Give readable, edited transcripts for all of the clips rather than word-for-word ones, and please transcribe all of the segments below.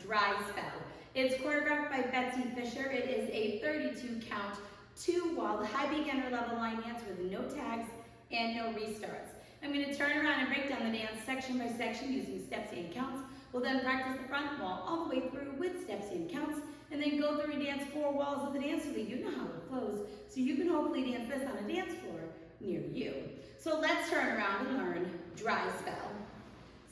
dry spell. It's choreographed by Betsy Fischer. It is a 32 count, 2-wall, high beginner level line dance with no tags and no restarts. I'm going to turn around and break down the dance section by section using steps and counts. We'll then practice the front wall all the way through with steps and counts, and then go through and dance 4 walls of the dance so that you know how it flows, so you can hopefully dance this on a dance floor near you. So let's turn around and learn dry spell.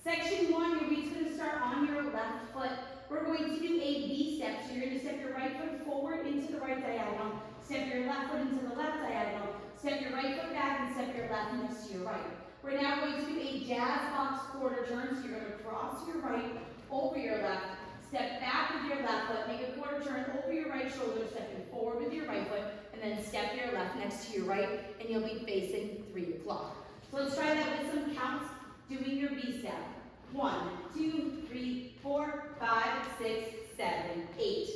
Section 1, your beat's going to start on your left foot. We're going to do a V step, so you're going to step your right foot forward into the right diagonal, step your left foot into the left diagonal, step your right foot back, and step your left next to your right. We're now going to do a jazz box quarter turn, so you're going to cross your right over your left, step back with your left foot, make a quarter turn over your right shoulder, stepping forward with your right foot, and then step your left next to your right, and you'll be facing 3 o'clock. So let's try that with some counts, doing your V step. 1, 2, 3, 4, 5, 6, 7, 8.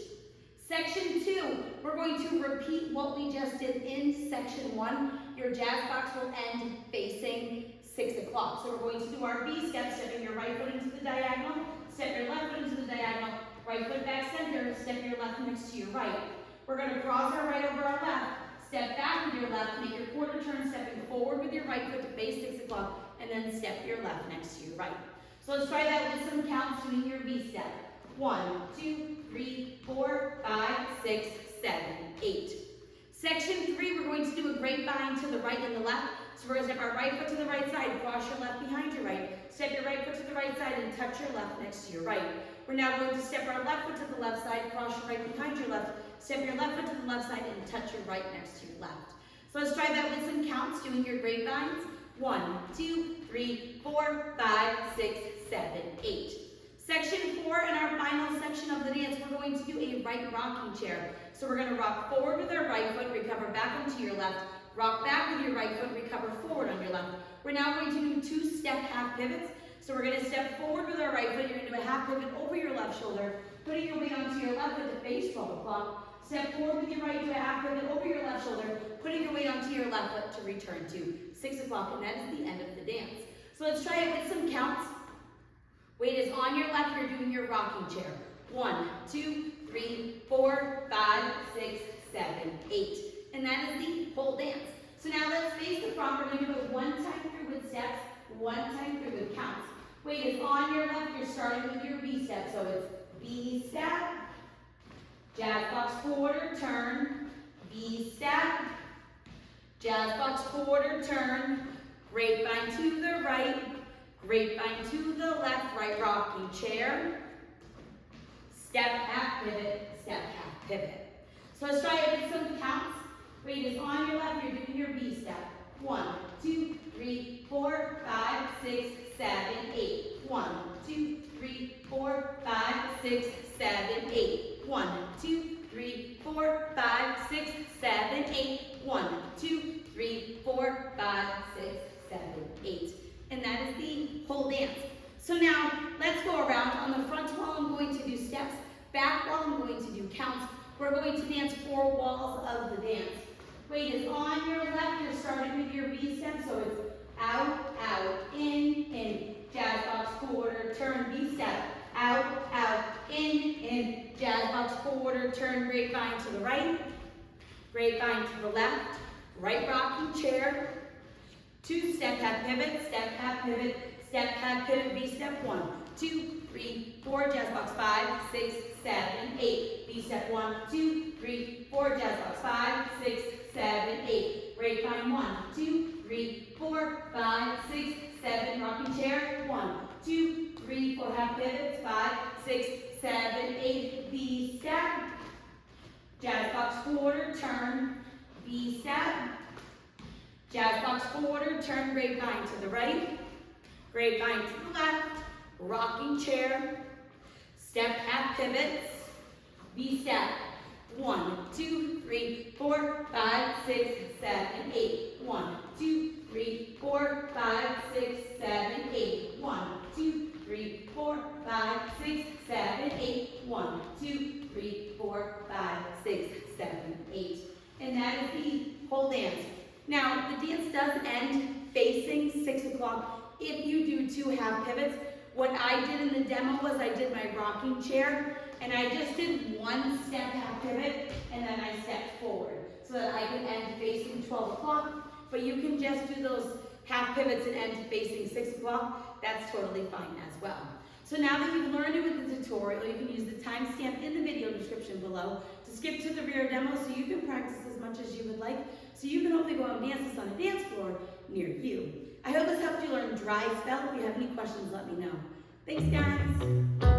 Section 2, we're going to repeat what we just did in section 1. Your jazz box will end facing 6 o'clock. So we're going to do our V step, stepping your right foot into the diagonal, step your left foot into the diagonal, right foot back center, step your left next to your right. We're going to cross our right over our left, step back with your left, make your quarter turn, stepping forward with your right foot to face 6 o'clock, and then step your left next to your right. So let's try that with some counts, doing your V step. 1, 2, 3, 4, 5, 6, 7, 8. Section 3, we're going to do a grapevine to the right and the left. So we're going to step our right foot to the right side, cross your left behind your right, step your right foot to the right side, and touch your left next to your right. We're now going to step our left foot to the left side, cross your right behind your left, step your left foot to the left side, and touch your right next to your left. So let's try that with some counts, doing your grapevines. 1, 2, 3, 4, 5, 6, 7, 8. Section 4, in our final section of the dance, we're going to do a right rocking chair. So we're going to rock forward with our right foot, recover back onto your left, rock back with your right foot, recover forward on your left. We're now going to do 2 step half pivots. So we're going to step forward with our right foot, you're going to do a half pivot over your left shoulder, putting your weight onto your left foot to face 12 o'clock. Step forward with your right, do a half pivot over your left shoulder, putting your weight onto your left foot to return to 6 o'clock, and that is the end of the dance. So let's try it with some counts. Weight is on your left, you're doing your rocking chair. 1, 2, 3, 4, 5, 6, 7, 8. And that is the whole dance. So now let's face the front. We're going to do it 1 time through with steps, 1 time through with counts. Weight is on your left, you're starting with your V step. So it's V step, jazz box quarter turn, V step, jazz box quarter turn, grapevine to the right, grapevine to the left, right rocking chair, step half pivot, step half pivot. So let's try it with some counts. Weight is on your left, you're doing your V step. 1, 2, 3, 4, 5, 6, 7, 8. 1, 2, 3, 4, 5, 6, 7, 8. 1, 2, 3, 4, 5, 6, 7, 8. 1, 2, 3, 4, 5, 6, 7, 8. And that is the whole dance. So now, let's go around. On the front wall, I'm going to do steps. Back wall, I'm going to do counts. We're going to dance 4 walls of the dance. Weight is on your left. You're starting with your V step, so it's out, out, in, jazz box quarter, turn, V step, out, out, in, jazz box quarter, turn, grapevine to the right, grapevine to the left, right rocking chair, 2 step half pivot, step half pivot, step half pivot, V step, 1, 2, 3, 4, jazz box 5, 6, 7, 8, V step 1, 2, 3, 4, jazz box 5, 6, 7, 8, grapevine 1, 2, 3, 4, 5, 6, 7, rocking chair, 1, 2, 3, 4 half pivots, 5, 6, 7, 8, V step, jazz box quarter, turn, V step, jazz box quarter, turn, grapevine to the right, grapevine to the left, rocking chair, step half pivots, V step, 1, 2, 3, 4, 5, 6, 7, 8. 1, 2, 3, 4, 5, 6, 7, 8. 1, 2, 3, 4, 5, 6, 7, 8. 1, 2, 3, 4, 5, 6, 7, 8. And that is the whole dance. Now, the dance does end facing 6 o'clock if you do 2 half pivots. What I did in the demo was I did my rocking chair, and I just did one step half pivot, and then I stepped forward so that I could end facing 12 o'clock, but you can just do those half pivots and end facing 6 o'clock. That's totally fine as well. So now that you've learned it with the tutorial, you can use the timestamp in the video description below to skip to the rear demo so you can practice as much as you would like, so you can hopefully go out and dance this on a dance floor near you. I hope this helped you learn dry spell. If you have any questions, let me know. Thanks, guys.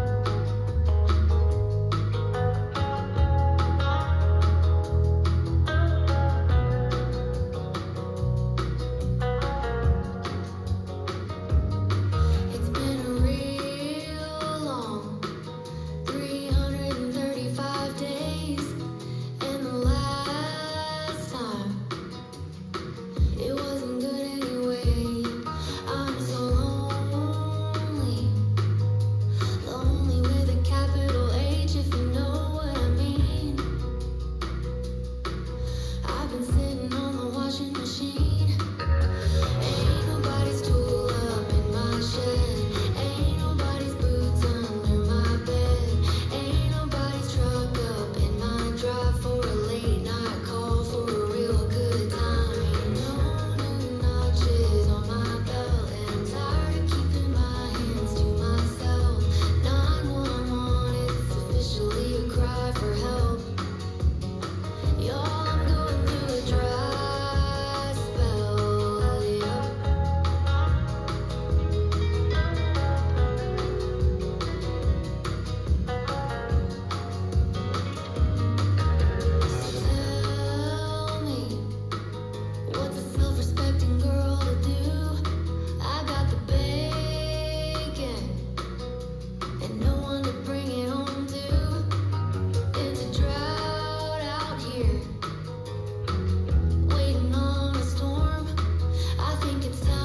It's time.